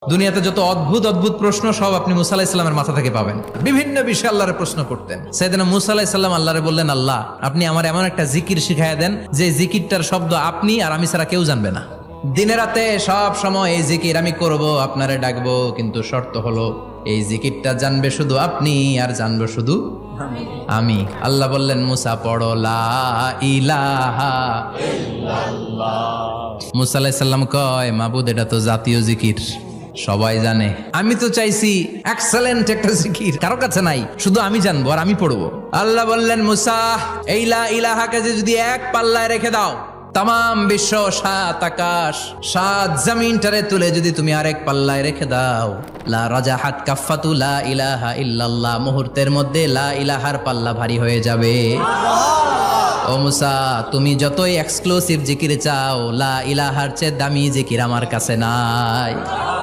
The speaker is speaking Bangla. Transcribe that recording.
দুনিয়াতে যত অদ্ভুত অদ্ভুত প্রশ্ন সব আপনি মুসা আলাইহিস সালামের মাথা থেকে পাবেন। বিভিন্ন বিষয়ে আল্লাহরে প্রশ্ন করতেন। সাইয়েদনা মুসা আলাইহিস সালাম আল্লাহরে বললেন, আল্লাহ আপনি আমার এমন একটা জিকির শিখাইয়া দেন যে জিকিরটার শব্দ আপনি আর আমি ছাড়া কেউ জানবে না। দিনে রাতে সব সময় এই জিকির আমি করব, আপনারে ডাকবো, কিন্তু শর্ত হলো এই জিকিরটা জানবে শুধু আপনি আর জানবো শুধু আমি। আল্লাহ বললেন, মুসা পড়ো লা ইলাহা ইল্লাল্লাহ। মুসা আলাইহিস সালাম কয়, মাবুদ এটা তো জাতীয় জিকির, সবাই জানে। আমি তো চাইছি এক্সেলেন্ট একটা জিকির, কারো কাছে নাই, শুধু আমি জানবো আর আমি পড়বো। আল্লাহ বললেন, মুসা এই লা ইলাহাকে যদি এক পাল্লায় রেখে দাও, তাম বিশ্ব, 7 আকাশ 7 জমিনটারে তুলে যদি তুমি আরেক পাল্লায় রেখে দাও, লা রাজাহাত কাফাতু লা ইলাহা ইল্লাল্লাহ, মুহূর্তের মধ্যে লা ইলাহার পাল্লা ভারী হয়ে যাবে। ও মুসা, তুমি যতই এক্সক্লুসিভ জিকির চাও, লা ইলাহার চেয়ে দামি জিকির আমার কাছে নাই।